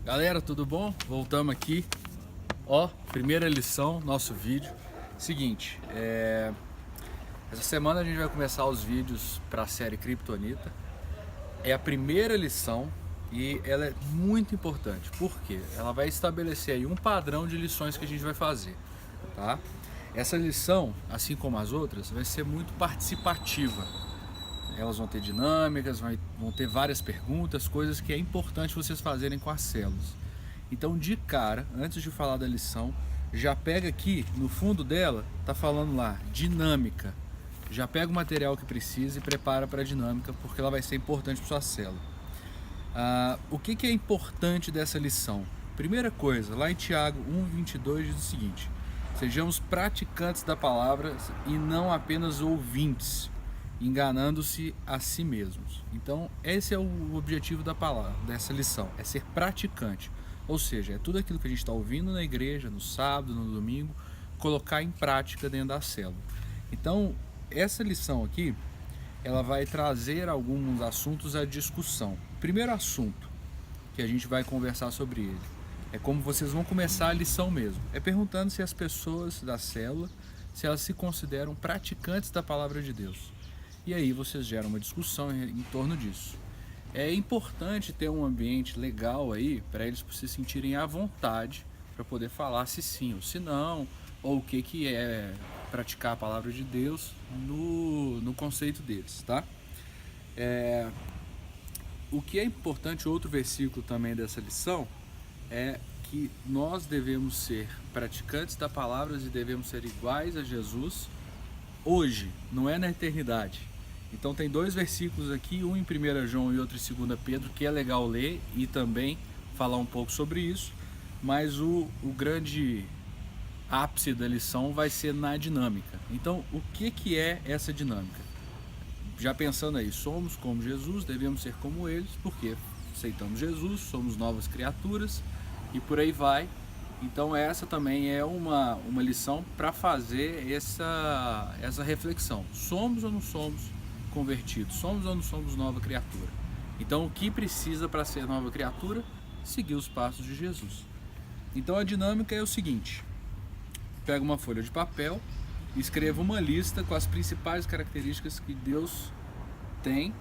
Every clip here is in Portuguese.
Galera, tudo bom? Voltamos aqui. Ó, primeira lição, nosso vídeo. Seguinte, essa semana a gente vai começar os vídeos para a série Kryptonita. É a primeira lição e ela é muito importante. Por quê? Ela vai estabelecer aí um padrão de lições que a gente vai fazer, tá? Essa lição, assim como as outras, vai ser muito participativa. Elas vão ter dinâmicas, vão ter várias perguntas, coisas que é importante vocês fazerem com as células. Então, de cara, antes de falar da lição, já pega aqui, no fundo dela, tá falando lá, dinâmica. Já pega o material que precisa e prepara para a dinâmica, porque ela vai ser importante para sua célula. O que é importante dessa lição? Primeira coisa, lá em Tiago 1:22 diz o seguinte: sejamos praticantes da palavra e não apenas ouvintes, enganando-se a si mesmos. Então, esse é o objetivo da palavra, dessa lição, é ser praticante. Ou seja, é tudo aquilo que a gente está ouvindo na igreja, no sábado, no domingo, colocar em prática dentro da célula. Então, essa lição aqui, ela vai trazer alguns assuntos à discussão. Primeiro assunto que a gente vai conversar sobre ele é como vocês vão começar a lição mesmo. É perguntando se as pessoas da célula, se elas se consideram praticantes da palavra de Deus. E aí vocês geram uma discussão em torno disso. É importante ter um ambiente legal aí para eles se sentirem à vontade para poder falar se sim ou se não, ou o que é praticar a palavra de Deus no conceito deles, tá? O que é importante, outro versículo também dessa lição, é que nós devemos ser praticantes da palavra e devemos ser iguais a Jesus hoje, não é na eternidade. Então tem dois versículos aqui, um em 1 João e outro em 2 Pedro, que é legal ler e também falar um pouco sobre isso, mas o grande ápice da lição vai ser na dinâmica. Então, o que é essa dinâmica? Já pensando aí, somos como Jesus, devemos ser como eles, porque aceitamos Jesus, somos novas criaturas e por aí vai. Então essa também é uma lição para fazer essa reflexão. Somos ou não somos convertidos? Somos ou não somos nova criatura? Então o que precisa para ser nova criatura? Seguir os passos de Jesus. Então a dinâmica é o seguinte: pega uma folha de papel, escreva uma lista com as principais características que Deus tem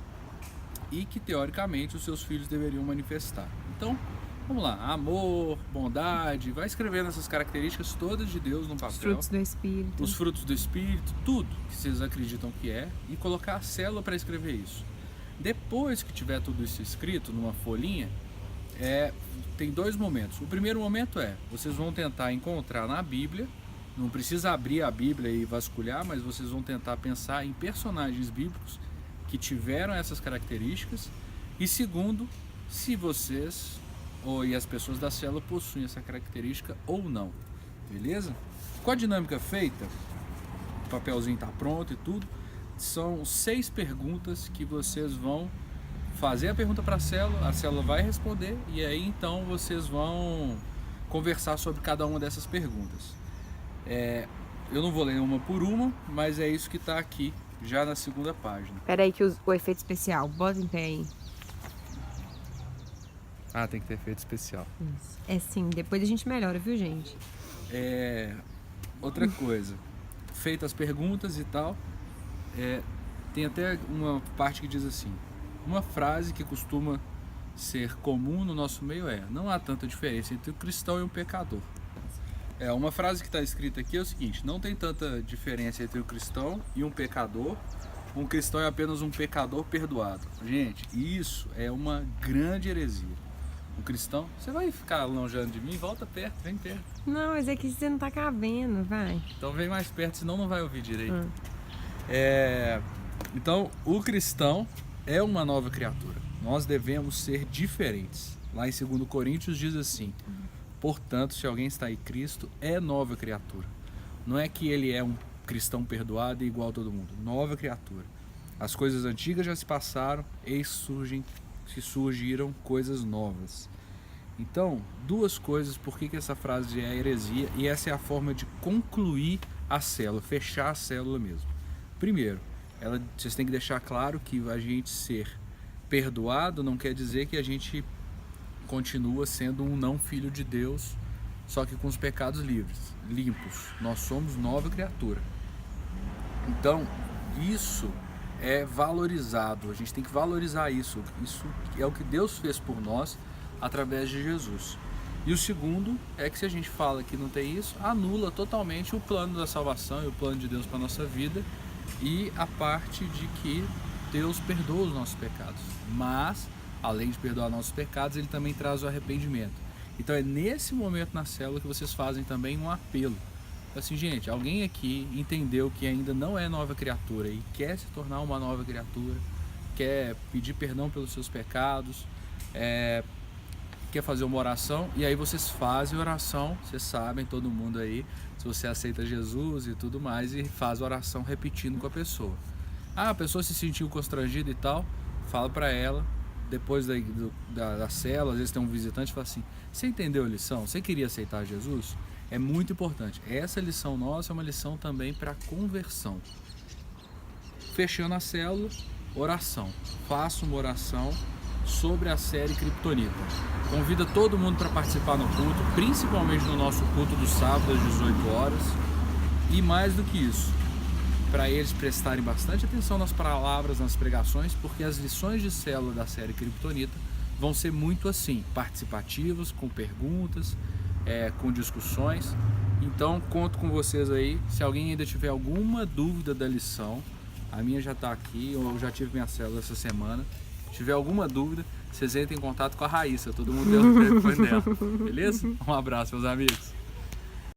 e que teoricamente os seus filhos deveriam manifestar. Então, vamos lá, amor, bondade, vai escrevendo essas características todas de Deus no papel. Os frutos do Espírito. Os frutos do Espírito, tudo que vocês acreditam que é, e colocar a célula para escrever isso. Depois que tiver tudo isso escrito numa folhinha, tem dois momentos. O primeiro momento vocês vão tentar encontrar na Bíblia, não precisa abrir a Bíblia e vasculhar, mas vocês vão tentar pensar em personagens bíblicos que tiveram essas características. E segundo, se vocês e as pessoas da célula possuem essa característica ou não, beleza? Com a dinâmica feita, o papelzinho está pronto e tudo, são 6 perguntas que vocês vão fazer a pergunta para a célula vai responder e aí então vocês vão conversar sobre cada uma dessas perguntas. Eu não vou ler uma por uma, mas é isso que está aqui já na segunda página. Espera aí que o efeito especial, bota em pé aí. Tem que ter efeito especial. Isso. É sim, depois a gente melhora, viu, gente? Outra coisa, feitas as perguntas e tal, tem até uma parte que diz assim: uma frase que costuma ser comum no nosso meio não há tanta diferença entre um cristão e um pecador. Uma frase que está escrita aqui é o seguinte: não tem tanta diferença entre um cristão e um pecador. Um cristão é apenas um pecador perdoado. Gente, isso é uma grande heresia. Um cristão, você vai ficar longeando de mim? Volta perto, vem perto. Não, mas é que você não tá cabendo, vai. Então vem mais perto, senão não vai ouvir direito. Então, o cristão é uma nova criatura. Nós devemos ser diferentes. Lá em 2 Coríntios diz assim: portanto, se alguém está em Cristo, é nova criatura. Não é que ele é um cristão perdoado e igual a todo mundo. Nova criatura. As coisas antigas já se passaram, eis surgiram coisas novas. Então, duas coisas, por que essa frase é heresia, e essa é a forma de concluir a célula, fechar a célula mesmo. Primeiro, vocês têm que deixar claro que a gente ser perdoado não quer dizer que a gente continua sendo um não filho de Deus, só que com os pecados limpos. Nós somos nova criatura. Então, isso é valorizado, a gente tem que valorizar isso. Isso é o que Deus fez por nós através de Jesus. E o segundo é que se a gente fala que não tem isso, anula totalmente o plano da salvação e o plano de Deus para a nossa vida e a parte de que Deus perdoa os nossos pecados. Mas, além de perdoar nossos pecados, Ele também traz o arrependimento. Então é nesse momento na célula que vocês fazem também um apelo. Assim, gente, alguém aqui entendeu que ainda não é nova criatura e quer se tornar uma nova criatura, quer pedir perdão pelos seus pecados, quer fazer uma oração, e aí vocês fazem oração, vocês sabem, todo mundo aí, se você aceita Jesus e tudo mais, e faz oração repetindo com a pessoa. A pessoa se sentiu constrangida e tal, fala para ela, depois da célula, às vezes tem um visitante e fala assim, você entendeu a lição? Você queria aceitar Jesus? É muito importante. Essa lição nossa é uma lição também para conversão. Fechando a célula, oração. Faça uma oração sobre a série Kryptonita. Convida todo mundo para participar no culto, principalmente no nosso culto do sábado às 18 horas. E mais do que isso, para eles prestarem bastante atenção nas palavras, nas pregações, porque as lições de célula da série Kryptonita vão ser muito assim, participativas, com perguntas, com discussões. Então conto com vocês aí. Se alguém ainda tiver alguma dúvida da lição, a minha já está aqui, eu já tive minha célula essa semana. Se tiver alguma dúvida, vocês entrem em contato com a Raíssa, todo mundo tem o telefone dela, beleza? Um abraço, meus amigos.